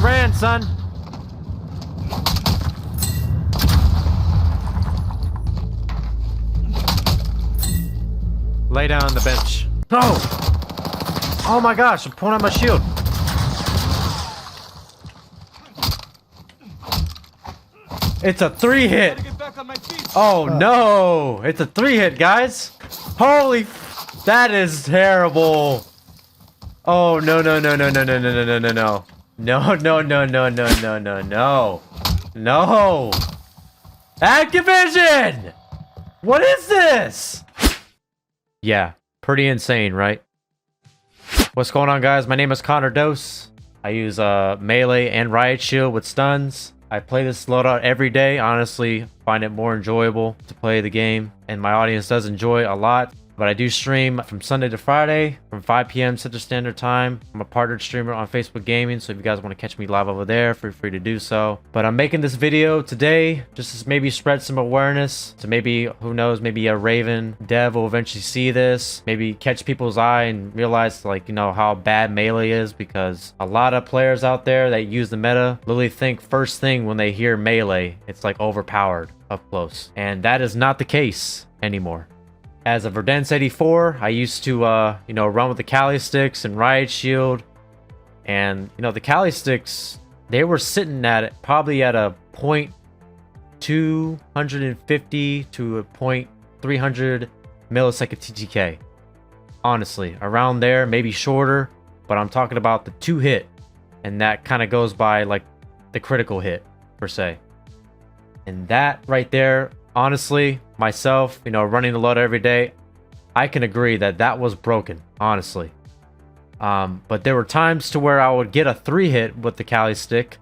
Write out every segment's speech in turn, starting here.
have ran, son. Lay down on the bench. No! Oh my gosh, I'm pulling out my shield. It's a 3-hit. Oh no! It's a 3-hit, guys. Holy, that is terrible. Oh no no no no no no no no no no no no no no no no no no no. Activision! What is this? Yeah, pretty insane, right? What's going on, guys? My name is ConnerDose. I use melee and riot shield with stuns. I play this loadout every day. Honestly, find it more enjoyable to play the game, and my audience does enjoy it a lot. But I do stream from Sunday to Friday from 5 p.m. Central Standard Time. I'm a partnered streamer on Facebook Gaming, so if you guys want to catch me live over there, feel free to do so. But I'm making this video today just to maybe spread some awareness to maybe, who knows, maybe a Raven dev will eventually see this, maybe catch people's eye and realize, like, you know, how bad melee is, because a lot of players out there that use the meta literally think first thing when they hear melee, it's like overpowered up close. And that is not the case anymore. As a TridentZ 84, I used to, you know, run with the Kali sticks and riot shield, and you know, the Kali sticks, they were sitting at probably at a point 250 to a point 300 millisecond TTK. Honestly, around there, maybe shorter, but I'm talking about the 2-hit, and that kind of goes by like the critical hit per se. And that right there, honestly, myself, you know, running the load every day, I can agree that that was broken, honestly. But there were times to where I would get a 3-hit with the Kali stick,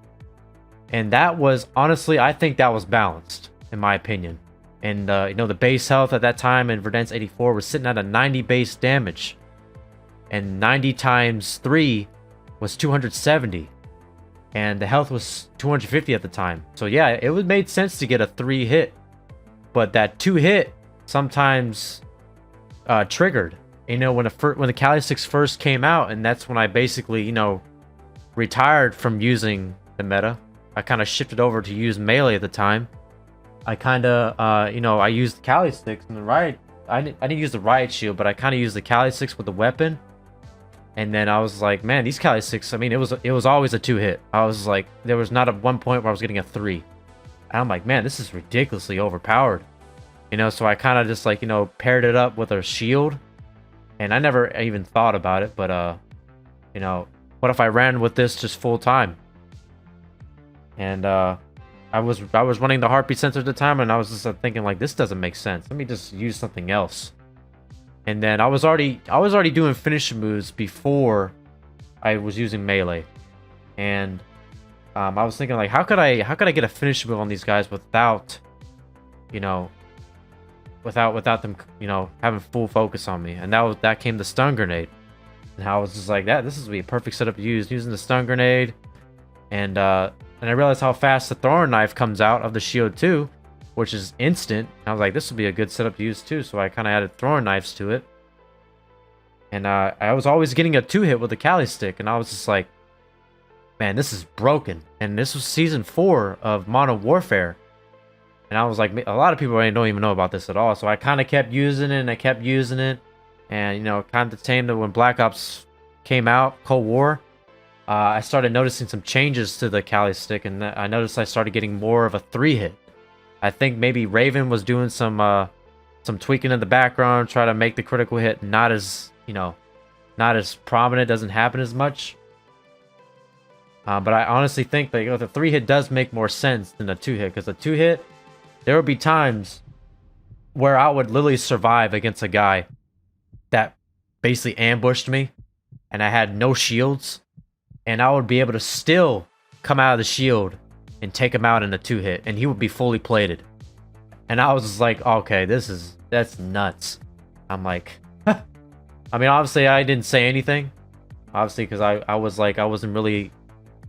and that was, honestly, I think that was balanced, in my opinion. And, you know, the base health at that time in TridentZ 84 was sitting at a 90 base damage, and 90 times 3 was 270. And the health was 250 at the time. So yeah, it would made sense to get a 3-hit. But that 2-hit sometimes triggered. You know, when the Kali sticks first came out, and that's when I basically, you know, retired from using the meta. I kind of shifted over to use melee at the time. I kind of, you know, I used the Kali sticks and the riot. I didn't use the riot shield, but I kind of used the Kali sticks with the weapon. And then I was like, man, these Kali sticks, I mean, it was always a 2-hit. I was like, there was not a one point where I was getting a 3. And I'm like, man, this is ridiculously overpowered. You know, so I kind of just, like, you know, paired it up with a shield. And I never even thought about it, but, you know, what if I ran with this just full time? And I was running the heartbeat sensor at the time, and I was just thinking, like, this doesn't make sense. Let me just use something else. And then I was already doing finishing moves before I was using melee. And I was thinking, like, how could I get a finish move on these guys without, you know, without them, you know, having full focus on me? And that came the stun grenade. And I was just like, this would be a perfect setup to use, using the stun grenade. And I realized how fast the throwing knife comes out of the shield too, which is instant. I was like, this would be a good setup to use too, so I kind of added throwing knives to it. And I was always getting a 2-hit with the Kali stick, and I was just like, man, this is broken. And this was season 4 of Modern Warfare. And I was like, a lot of people don't even know about this at all. So I kind of kept using it, and I kept using it. And, you know, kind of the same that when Black Ops came out, Cold War, I started noticing some changes to the Kali stick, and I noticed I started getting more of a 3-hit. I think maybe Raven was doing some tweaking in the background, try to make the critical hit not as, you know, not as prominent, doesn't happen as much. But I honestly think that, you know, the 3-hit does make more sense than the 2-hit, because the 2-hit, there would be times where I would literally survive against a guy that basically ambushed me, and I had no shields, and I would be able to still come out of the shield and take him out in a 2-hit, and he would be fully plated. And I was just like, okay, that's nuts. I'm like, I mean, obviously I didn't say anything, obviously, because I was like, I wasn't really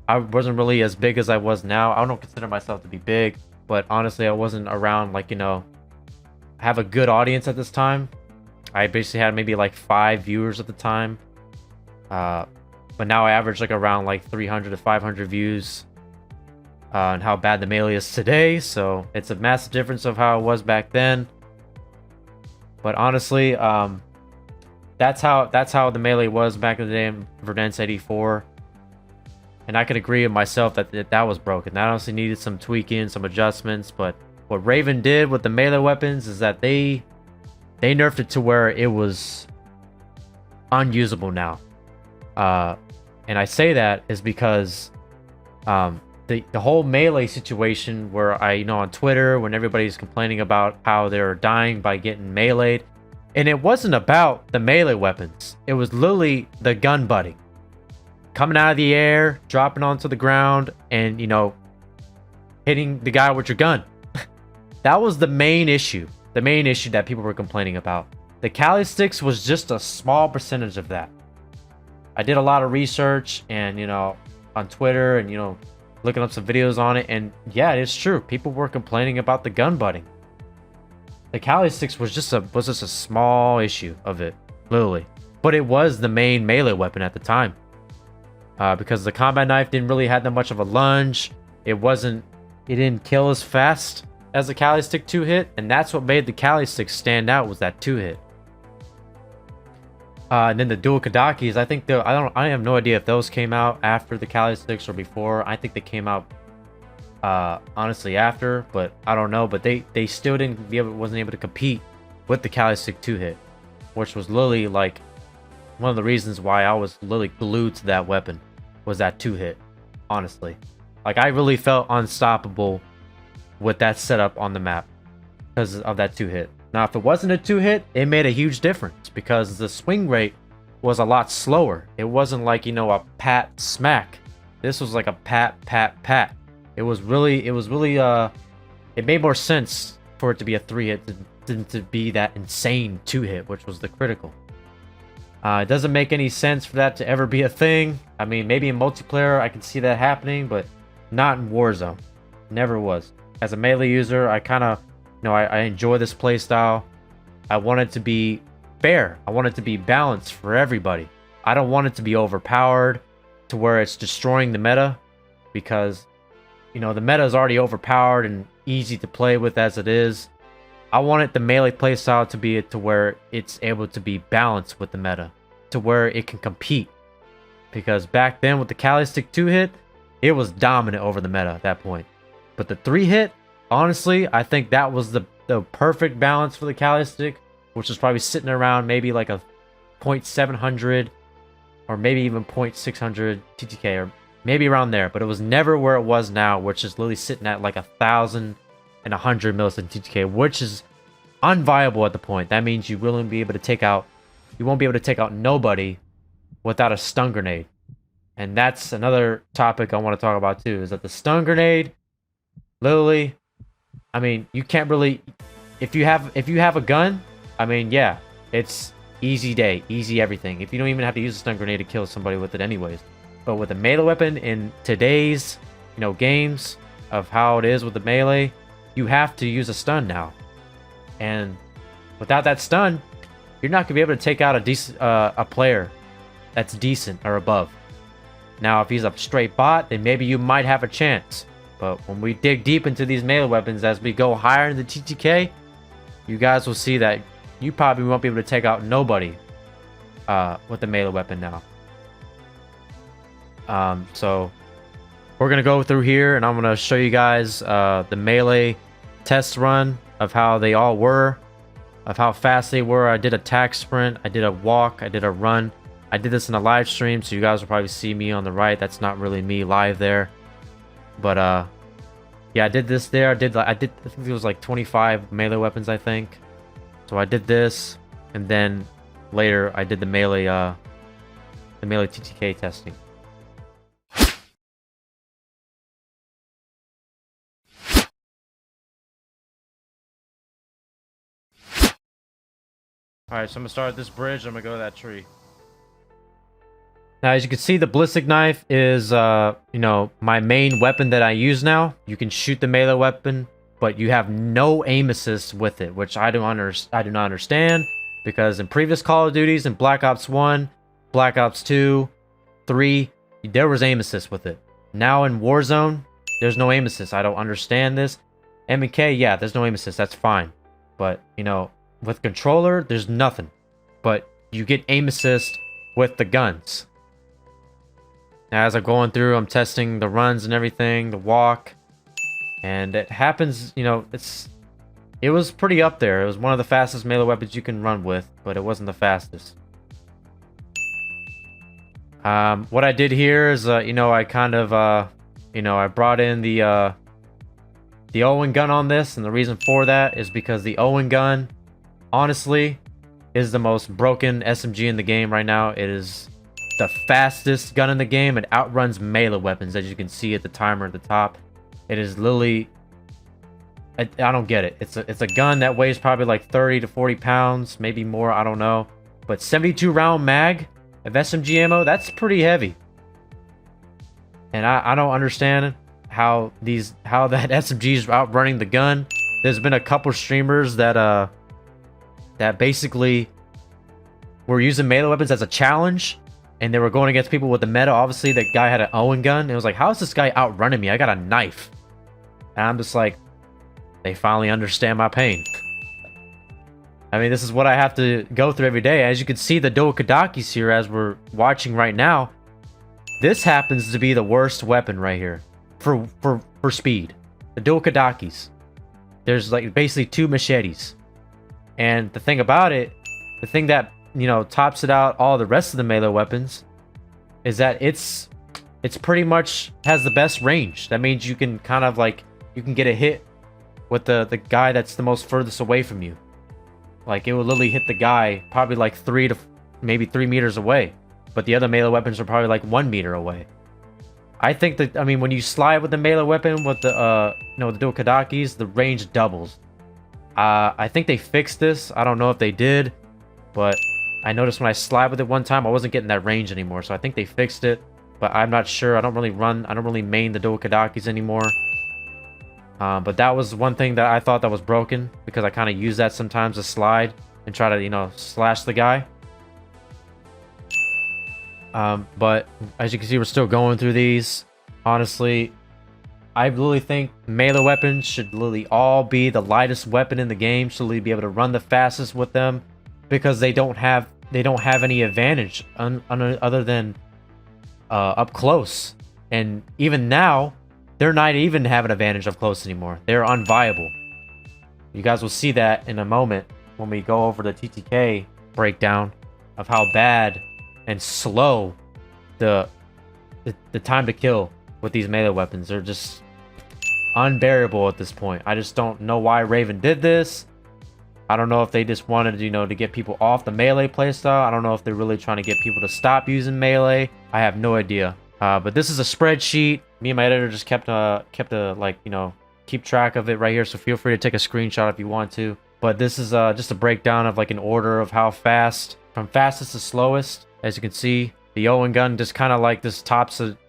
as big as I was now. I don't consider myself to be big, but honestly, I wasn't around, like, you know, have a good audience at this time. I basically had maybe like 5 viewers at the time. but now I average like around like 300 to 500 views on how bad the melee is today. So it's a massive difference of how it was back then. But honestly, that's how the melee was back in the day in Verdansk 84. And I could agree with myself that that was broken. That honestly needed some tweaking, some adjustments. But what Raven did with the melee weapons is that they nerfed it to where it was unusable now. And I say that is because the whole melee situation where on Twitter, when everybody's complaining about how they're dying by getting meleeed, and it wasn't about the melee weapons. It was literally the gun butting. Coming out of the air, dropping onto the ground, and, hitting the guy with your gun. That was the main issue. The main issue that people were complaining about. The Kali sticks was just a small percentage of that. I did a lot of research and, on Twitter and, looking up some videos on it. And yeah, it's true. People were complaining about the gun butting. The Kali sticks was just a small issue of it, literally. But it was the main melee weapon at the time. Because the combat knife didn't really have that much of a lunge. It didn't kill as fast as the Kali stick 2-hit, and that's what made the Kali stick stand out, was that 2-hit. And then the dual Kadakis, I think I have no idea if those came out after the Kali sticks or before. I think they came out honestly after, but I don't know. But they still wasn't able to compete with the Kali stick 2-hit, which was literally like one of the reasons why I was literally glued to that weapon, was that 2-hit. Honestly, like I really felt unstoppable with that setup on the map because of that 2-hit. Now, if it wasn't a 2-hit, it made a huge difference because the swing rate was a lot slower. It wasn't like, a pat smack. This was like a pat pat pat. It made more sense for it to be a 3-hit than to be that insane 2-hit, which was the critical. It doesn't make any sense for that to ever be a thing. I mean, maybe in multiplayer I can see that happening, but not in Warzone. Never was. As a melee user, I kind of, I enjoy this playstyle. I want it to be fair. I want it to be balanced for everybody. I don't want it to be overpowered to where it's destroying the meta, because, the meta is already overpowered and easy to play with as it is. I want the melee playstyle to be to where it's able to be balanced with the meta, to where it can compete. Because back then with the Kali stick 2-hit, it was dominant over the meta at that point. But the 3-hit, honestly, I think that was the perfect balance for the Kali stick, which is probably sitting around maybe like a 0.700 or maybe even 0.600 TTK, or maybe around there. But it was never where it was now, which is literally sitting at like 1,100 millisecond TTK, which is unviable at the point. That means you won't be able to take out nobody without a stun grenade. And that's another topic I want to talk about too, is that the stun grenade, literally, I mean, you can't really, if you have a gun, I mean, yeah, it's easy day, easy everything. If you don't even have to use a stun grenade to kill somebody with it anyways. But with a melee weapon in today's, games of how it is with the melee, you have to use a stun now. And without that stun, you're not going to be able to take out a player that's decent or above. Now, if he's a straight bot, then maybe you might have a chance. But when we dig deep into these melee weapons, as we go higher in the TTK, you guys will see that you probably won't be able to take out nobody with the melee weapon now. So we're going to go through here, and I'm going to show you guys the melee test run of how they all were, of how fast they were. I did a tack sprint, I did a walk, I did a run. I did this in a live stream, so you guys will probably see me on the right. That's not really me live there. But yeah, I did this there. I think it was like 25 melee weapons, I think. So I did this, and then later I did the melee TTK testing. Alright, so I'm gonna start at this bridge, I'm gonna go to that tree. Now, as you can see, the ballistic knife is, my main weapon that I use now. You can shoot the melee weapon, but you have no aim assist with it, which I do not understand, because in previous Call of Duties, in Black Ops 1, Black Ops 2, 3, there was aim assist with it. Now in Warzone, there's no aim assist. I don't understand this. M&K, yeah, there's no aim assist. That's fine. But, you know, with controller, there's nothing. But you get aim assist with the guns. Now, as I'm going through, I'm testing the runs and everything, the walk. And it happens, you know, it was pretty up there. It was one of the fastest melee weapons you can run with, but it wasn't the fastest. What I did here is, you know, I kind of, you know, I brought in the Owen gun on this, and the reason for that is because the Owen gun, honestly, is the most broken SMG in the game right now. It is the fastest gun in the game. It outruns melee weapons, as you can see at the timer at the top. It is literally, I don't get it. It's a gun that weighs probably like 30 to 40 pounds, maybe more, I don't know. But 72 round mag of SMG ammo, that's pretty heavy. And I don't understand how that SMG is outrunning the gun. There's been a couple streamers that basically were using melee weapons as a challenge, and they were going against people with the meta. Obviously, that guy had an Owen gun, and it was like, how is this guy outrunning me? I got a knife. And I'm just like, they finally understand my pain. I mean, this is what I have to go through every day. As you can see, the Dokadakis here, as we're watching right now, this happens to be the worst weapon right here for speed. The Dokadakis. There's like basically 2 machetes. And the thing about it, the thing that, you know, tops it out all the rest of the melee weapons, is that it's pretty much has the best range. That means you can kind of like, you can get a hit with the guy that's the most furthest away from you. Like, it will literally hit the guy probably like 3 meters away, but the other melee weapons are probably like 1 meter away. I think that, I mean, when you slide with the melee weapon with the you know, the Dokadakis, the range doubles. I think they fixed this. I don't know if they did, but I noticed when I slide with it one time, I wasn't getting that range anymore. So I think they fixed it, but I'm not sure. I don't really main the Dokadakis anymore. But that was one thing that I thought that was broken, because I kind of use that sometimes to slide and try to, you know, slash the guy. But as you can see, we're still going through these. Honestly, I really think melee weapons should literally all be the lightest weapon in the game. Should literally be able to run the fastest with them, because they don't have any advantage other than up close. And even now, they're not even having an advantage up close anymore. They're unviable. You guys will see that in a moment when we go over the TTK breakdown of how bad and slow the time to kill with these melee weapons. They're just unbearable at this point. I just don't know why Raven did this. I don't know if they just wanted, you know, to get people off the melee playstyle. I don't know if they're really trying to get people to stop using melee. I have no idea. But this is a spreadsheet. Me and my editor just kept a like, you know, keep track of it right here. So feel free to take a screenshot if you want to. But this is just a breakdown of like an order of how fast, from fastest to slowest. As you can see, the Owen gun just kind of like this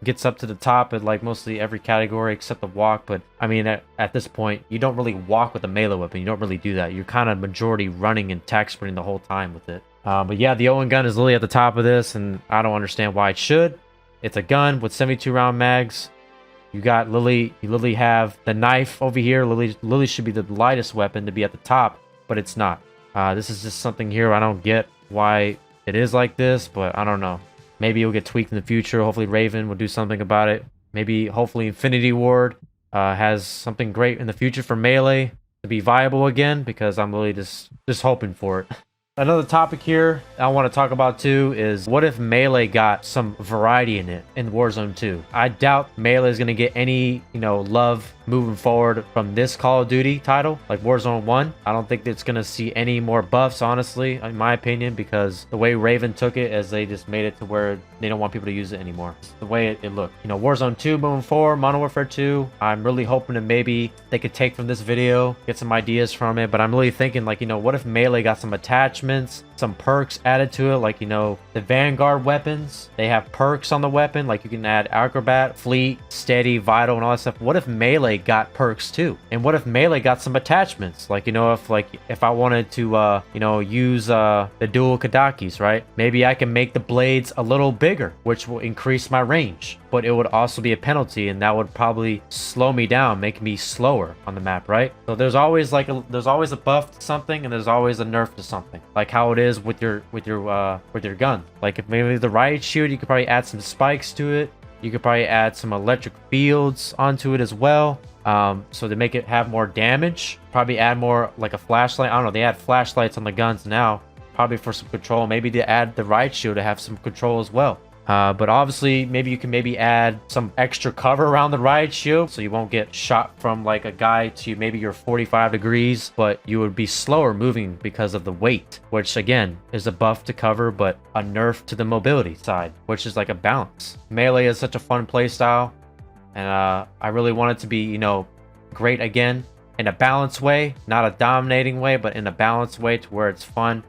gets up to the top at like mostly every category except the walk. But I mean, at this point, you don't really walk with a melee weapon. You don't really do that. You're kind of majority running and attack sprinting the whole time with it. But yeah, the Owen gun is literally at the top of this, and I don't understand why it should. It's a gun with 72 round mags. You literally have the knife over here. Lily should be the lightest weapon to be at the top, but it's not. This is just something here I don't get why it is like this, but I don't know. Maybe it'll get tweaked in the future. Hopefully Raven will do something about it. Maybe, hopefully Infinity Ward has something great in the future for melee to be viable again, because I'm really just hoping for it. Another topic here I want to talk about too is, what if melee got some variety in it in Warzone 2? I doubt melee is going to get any, you know, love moving forward from this Call of Duty title like Warzone 1. I don't think it's going to see any more buffs, honestly, in my opinion, because the way Raven took it, as they just made it to where they don't want people to use it anymore. It's the way it looked. You know, Warzone 2 moving forward, Modern Warfare 2, I'm really hoping that maybe they could take from this video, get some ideas from it. But I'm really thinking, like, you know, what if melee got some attachments, some perks added to it, like, you know, the Vanguard weapons, they have perks on the weapon, like you can add Acrobat, Fleet, Steady, Vital, and all that stuff. What if Melee got perks too? And what if Melee got some attachments? Like, you know, if I wanted to, you know, use the dual Kadakis, right? Maybe I can make the blades a little bigger, which will increase my range, but it would also be a penalty, and that would probably slow me down, make me slower on the map, right? So there's always like there's always a buff to something, and there's always a nerf to something, like how it is with your gun. Like if maybe the riot shield, you could probably add some spikes to it. You could probably add some electric fields onto it as well, so to make it have more damage. Probably add more like a flashlight. I don't know, they add flashlights on the guns now, probably for some control. Maybe to add the riot shield to have some control as well. But obviously, maybe you can add some extra cover around the riot shield, so you won't get shot from like a guy to maybe you're 45 degrees, but you would be slower moving because of the weight, which again is a buff to cover, but a nerf to the mobility side, which is like a balance. Melee is such a fun playstyle, and I really want it to be, you know, great again in a balanced way, not a dominating way, but in a balanced way to where it's fun.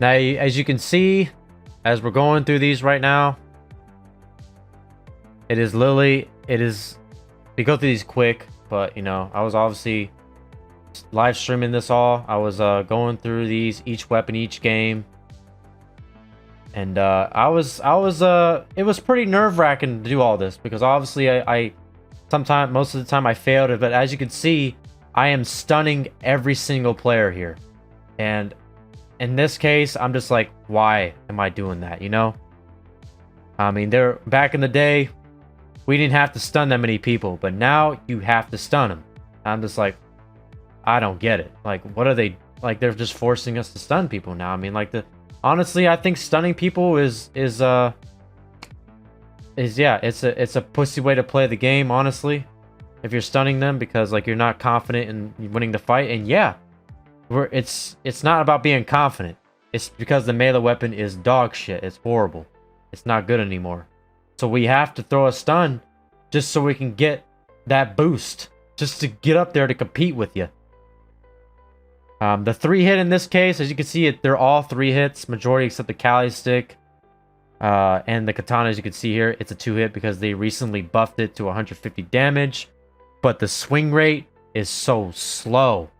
Now, as you can see, as we're going through these right now, we go through these quick, but, you know, I was obviously live streaming this all. I was going through these, each weapon, each game. And it was pretty nerve-wracking to do all this, because obviously most of the time I failed it, but as you can see, I am stunning every single player here. And in this case, I'm just like, why am I doing that, you know? I mean, back in the day, we didn't have to stun that many people, but now you have to stun them. I'm just like, I don't get it. Like, what are they, like, they're just forcing us to stun people now. I mean, like, honestly, I think stunning people is it's a pussy way to play the game, honestly. If you're stunning them because, like, you're not confident in winning the fight. And yeah, it's not about being confident. It's because the melee weapon is dog shit. It's horrible. It's not good anymore. So we have to throw a stun just so we can get that boost, just to get up there to compete with you. The 3-hit in this case, as you can see, they're all 3 hits, majority except the Kali stick. And the katana, as you can see here, it's a 2-hit because they recently buffed it to 150 damage. But the swing rate is so slow.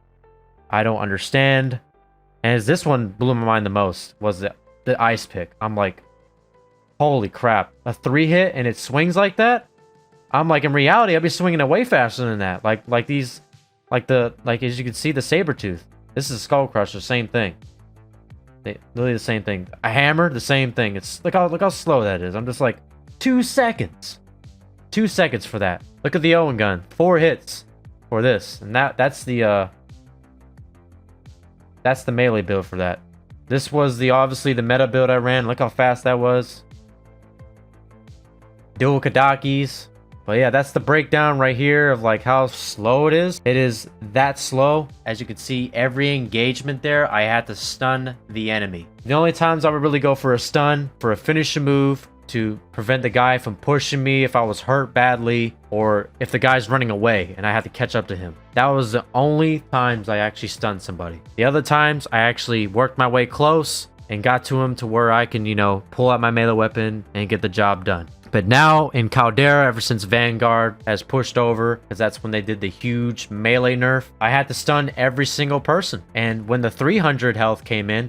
I don't understand. And as this one blew my mind the most was the ice pick. I'm like, holy crap. A 3-hit and it swings like that? I'm like, in reality, I'd be swinging it way faster than that. Like as you can see, the Sabertooth. This is Skull Crusher, same thing. Literally the same thing. A hammer, the same thing. It's look how slow that is. I'm just like, 2 seconds. 2 seconds for that. Look at the Owen gun. 4 hits for this. And that's the melee build for that. This was obviously the meta build I ran. Look how fast that was. Dual Kadakis. But yeah, that's the breakdown right here of like how slow it is. It is that slow. As you can see, every engagement there, I had to stun the enemy. The only times I would really go for a stun, for a finisher move, to prevent the guy from pushing me if I was hurt badly, or if the guy's running away and I had to catch up to him. That was the only times I actually stunned somebody. The other times, I actually worked my way close and got to him to where I can, you know, pull out my melee weapon and get the job done. But now in Caldera, ever since Vanguard has pushed over, because that's when they did the huge melee nerf, I had to stun every single person. And when the 300 health came in,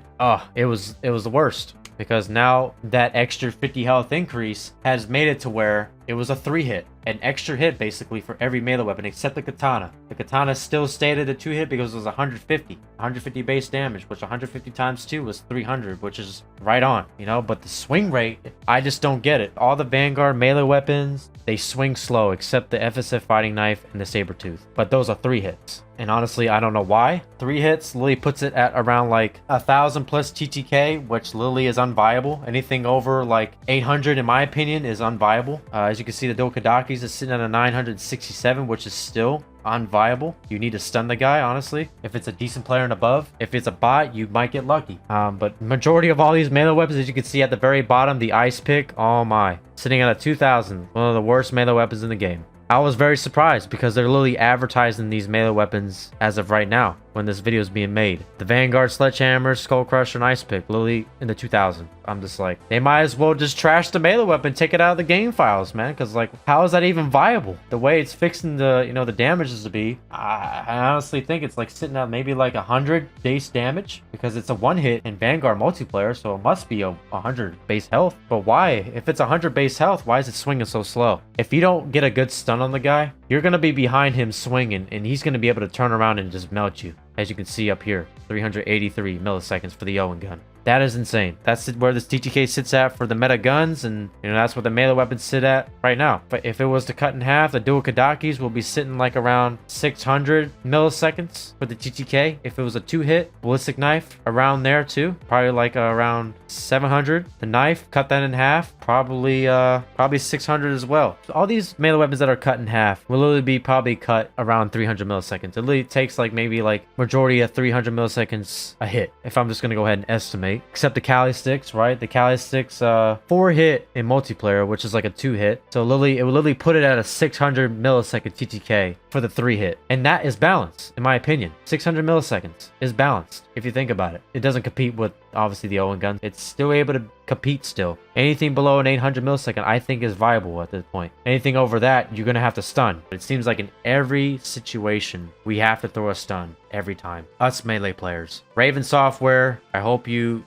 it was the worst. Because now that extra 50 health increase has made it to where it was a 3-hit. An extra hit basically for every melee weapon except the katana. The katana still stayed at a 2-hit because it was 150 base damage, which 150 times 2 was 300, which is right on, you know. But the swing rate, I just don't get it. All the Vanguard melee weapons, they swing slow except the FSF fighting knife and the Sabertooth. But those are 3 hits. And honestly, I don't know why. 3 hits literally puts it at around like 1,000 plus TTK, which literally is unviable. Anything over like 800, in my opinion, is unviable. As you can see, the dual Kadakis is sitting at a 967, which is still unviable. You need to stun the guy, honestly, if it's a decent player and above. If it's a bot, you might get lucky. But majority of all these melee weapons, as you can see at the very bottom, the ice pick, oh my, sitting at a 2000, one of the worst melee weapons in the game. I was very surprised because they're literally advertising these melee weapons as of right now when this video is being made. The Vanguard Sledgehammer, Skull Crusher, and Ice Pick, literally in the 2000. I'm just like, they might as well just trash the melee weapon, take it out of the game files, man. Because like, how is that even viable? The way it's fixing the, you know, the damages to be, I honestly think it's like sitting at maybe like 100 base damage because it's a one hit in Vanguard multiplayer, so it must be a 100 base health. But why? If it's 100 base health, why is it swinging so slow? If you don't get a good stun on the guy, you're going to be behind him swinging, and he's going to be able to turn around and just melt you. As you can see up here, 383 milliseconds for the Owen gun. That is insane. That's where this TTK sits at for the meta guns, and you know that's where the melee weapons sit at right now. But if it was to cut in half, the dual Kadakis will be sitting like around 600 milliseconds for the TTK. If it was a two-hit ballistic knife, around there too, probably like around 700. The knife, cut that in half, probably 600 as well. So all these melee weapons that are cut in half will literally be probably cut around 300 milliseconds. It literally takes like maybe like majority of 300 milliseconds a hit, if I'm just gonna go ahead and estimate. Except the Kali sticks, right? The Kali sticks 4 hit in multiplayer, which is like a 2 hit. So literally, it will literally put it at a 600 millisecond TTK for the 3 hit. And that is balanced, in my opinion. 600 milliseconds is balanced, if you think about it. It doesn't compete with, obviously, the Owen gun. It's still able to compete still. Anything below an 800 millisecond, I think, is viable at this point. Anything over that, you're going to have to stun. But it seems like in every situation, we have to throw a stun every time. Us melee players. Raven Software, I hope you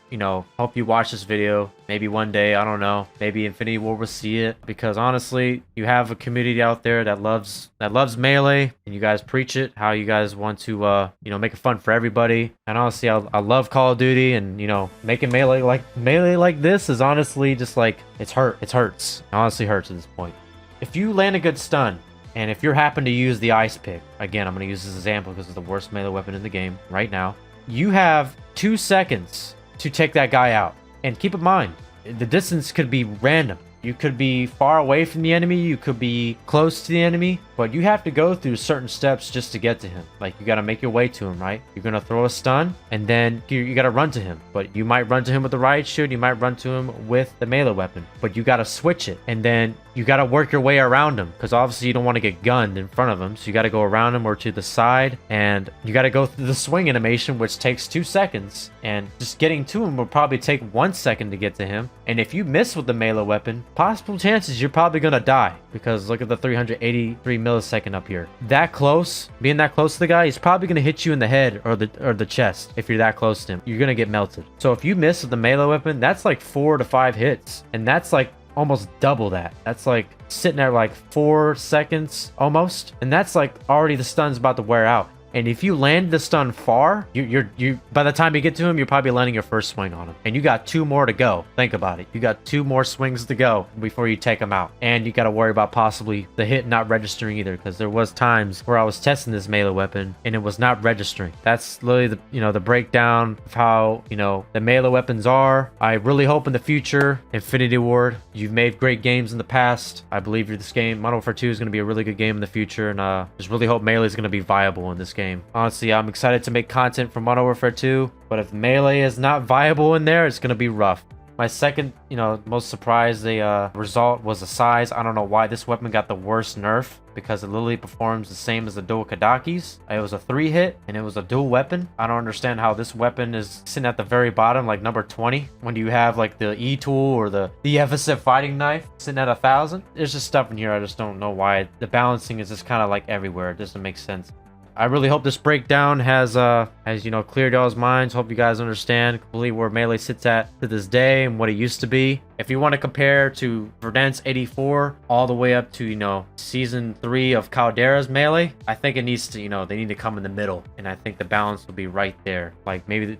watch this video. Maybe one day, I don't know, maybe Infinity War will see it, because honestly, you have a community out there that loves melee, and you guys preach it, how you guys want to make it fun for everybody. And honestly, I love Call of Duty, and making melee like this is honestly just like, it hurts. It honestly hurts at this point. If you land a good stun, and if you're happen to use the ice pick, again, I'm going to use this example because it's the worst melee weapon in the game right now, you have 2 seconds to take that guy out. And keep in mind, the distance could be random. You could be far away from the enemy, you could be close to the enemy, but you have to go through certain steps just to get to him. Like, you got to make your way to him, right? You're going to throw a stun, and then you got to run to him. But you might run to him with the riot shield, you might run to him with the melee weapon. But you got to switch it, and then you got to work your way around him, because obviously you don't want to get gunned in front of him. So you got to go around him or to the side, and you got to go through the swing animation, which takes 2 seconds. And just getting to him will probably take 1 second to get to him. And if you miss with the melee weapon, possible chances you're probably going to die, because look at the 383 millisecond up here. That close, being that close to the guy, he's probably going to hit you in the head or the chest. If you're that close to him, you're going to get melted. So if you miss with the melee weapon, that's like 4 to 5 hits, and that's like almost double that. That's like sitting there like 4 seconds almost, and that's like already the stun's about to wear out. And if you land the stun far, you by the time you get to him, you're probably landing your first swing on him. And you got 2 more to go. Think about it. You got 2 more swings to go before you take him out. And you got to worry about possibly the hit not registering either, because there was times where I was testing this melee weapon and it was not registering. That's literally the breakdown of how the melee weapons are. I really hope in the future, Infinity Ward, you've made great games in the past. I believe this game, Modern Warfare 2, is going to be a really good game in the future, and just really hope melee is going to be viable in this game. Honestly, I'm excited to make content for Modern Warfare 2, but if melee is not viable in there, it's going to be rough. My second, most surprised result was the size. I don't know why this weapon got the worst nerf, because it literally performs the same as the dual Kadakis. It was a 3 hit, and it was a dual weapon. I don't understand how this weapon is sitting at the very bottom, like number 20, when you have like the E tool or the FSF fighting knife sitting at 1,000. There's just stuff in here I just don't know why. The balancing is just kind of like everywhere. It doesn't make sense. I really hope this breakdown has cleared y'all's minds. Hope you guys understand completely where melee sits at to this day and what it used to be. If you want to compare to TridentZ 84 all the way up to season 3 of Caldera's melee, I think it needs to they need to come in the middle, and I think the balance will be right there. Like maybe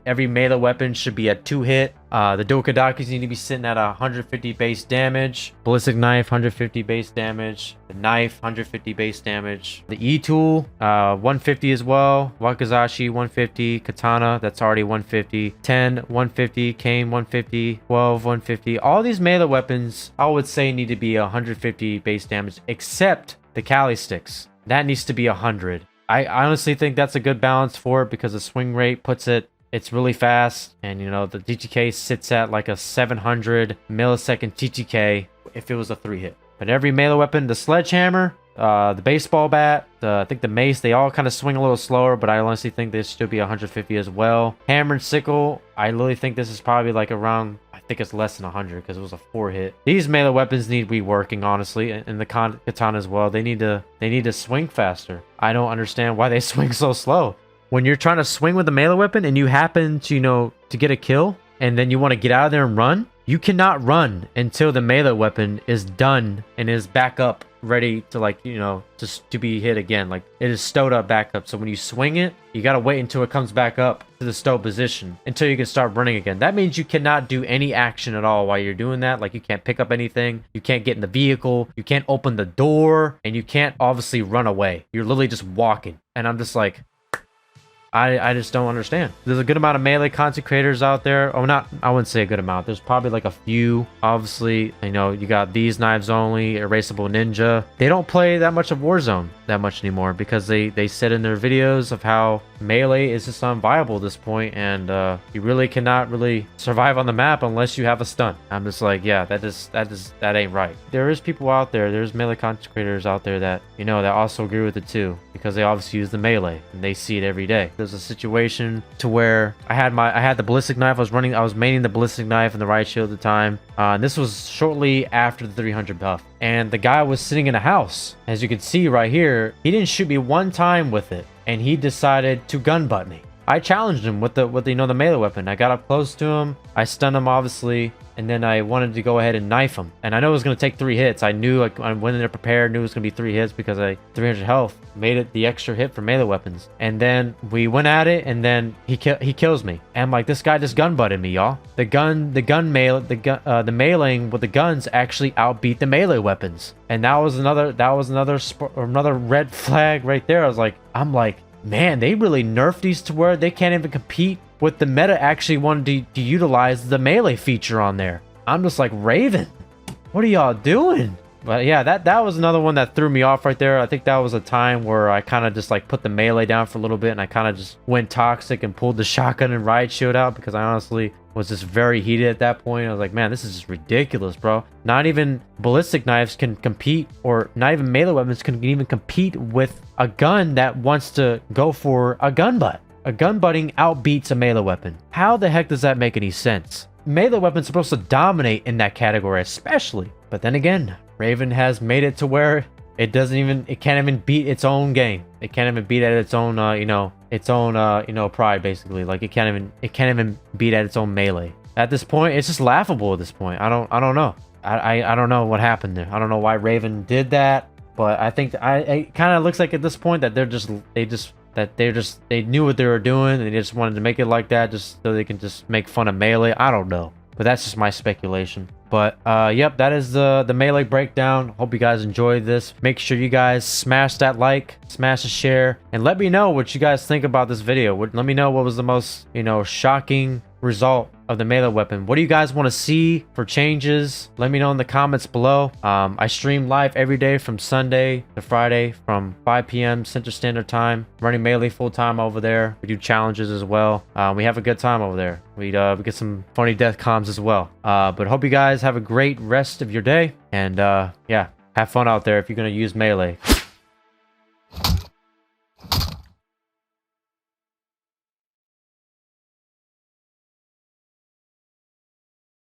every melee weapon should be a 2 hit, The Dokadakis need to be sitting at 150 base damage. Ballistic knife, 150 base damage. The knife, 150 base damage. The E-tool, 150 as well. Wakizashi, 150. Katana, that's already 150. 10, 150. Cane, 150. 12, 150. All these melee weapons, I would say, need to be 150 base damage, except the Kali sticks. That needs to be 100. I honestly think that's a good balance for it because the swing rate puts it, it's really fast. And, you know, the TTK sits at like a 700 millisecond TTK if it was a 3-hit. But every melee weapon, the sledgehammer, the baseball bat, I think the mace, they all kind of swing a little slower, but I honestly think this should be 150 as well. Hammer and sickle, I literally think this is probably like around, I think it's less than 100 because it was a 4-hit. These melee weapons need reworking, honestly, and the katana as well. They need to swing faster. I don't understand why they swing so slow. When you're trying to swing with a melee weapon and you happen to, you know, to get a kill, and then you want to get out of there and run, you cannot run until the melee weapon is done and is back up, ready to, like, you know, to be hit again. Like, it is stowed up back up. So when you swing it, you got to wait until it comes back up to the stow position until you can start running again. That means you cannot do any action at all while you're doing that. Like, you can't pick up anything, you can't get in the vehicle, you can't open the door, and you can't obviously run away. You're literally just walking. And I'm just like, I just don't understand. There's a good amount of melee content creators out there. Oh, not, I wouldn't say a good amount. There's probably like a few. Obviously, you know, you got These Knives Only, Erasable Ninja. They don't play that much of Warzone that much anymore because they said in their videos of how melee is just unviable at this point, and you really cannot really survive on the map unless you have a stun. I'm just like, yeah, that ain't right. There is people out there, there's melee content creators out there that, you know, that also agree with it too, because they obviously use the melee and they see it every day. There's a situation to where I had the ballistic knife. I was maining the ballistic knife and the riot shield at the time. And this was shortly after the 300 buff. And the guy was sitting in a house. As you can see right here, he didn't shoot me one time with it, and he decided to gun butt me. I challenged him with the you know, the melee weapon. I got up close to him. I stunned him, obviously, and then I wanted to go ahead and knife him. And I know it was going to take 3 hits. I knew, like, I went in there prepared, knew it was going to be 3 hits because I 300 health made it the extra hit for melee weapons. And then we went at it, and then he kills me. And I'm like, this guy just gun butted me, y'all. The meleeing with the guns actually outbeat the melee weapons. And that was another red flag right there. I'm like, man, they really nerfed these to where they can't even compete with the meta actually wanted to utilize the melee feature on there. I'm just like, Raven, what are y'all doing? But yeah, that was another one that threw me off right there. I think that was a time where I kind of just like put the melee down for a little bit, and I kind of just went toxic and pulled the shotgun and riot shield out because I honestly was just very heated at that point. I was like, man, this is just ridiculous, bro. Not even ballistic knives can compete, or not even melee weapons can even compete with a gun that wants to go for a gun butt. A gun butting outbeats a melee weapon. How the heck does that make any sense? Melee weapons are supposed to dominate in that category, especially. But then again, Raven has made it to where it can't even beat its own game. It can't even beat at its own, pride, basically. Like, it can't even beat at its own melee. At this point, it's just laughable at this point. I don't know. I don't know what happened there. I don't know why Raven did that, but I think it kind of looks like at this point that they knew what they were doing and they just wanted to make it like that just so they can just make fun of melee. I don't know, but that's just my speculation. But yep, that is the melee breakdown. Hope you guys enjoyed this. Make sure you guys smash that like, smash the share, and let me know what you guys think about this video. Let me know what was the most, shocking result of the melee weapon. What do you guys want to see for changes? Let me know in the comments below. I stream live every day from Sunday to Friday from 5 p.m. Central Standard Time, running melee full time over there. We do challenges as well. We have a good time over there. We get some funny death comms as well. But hope you guys have a great rest of your day, and yeah, have fun out there if you're gonna use melee.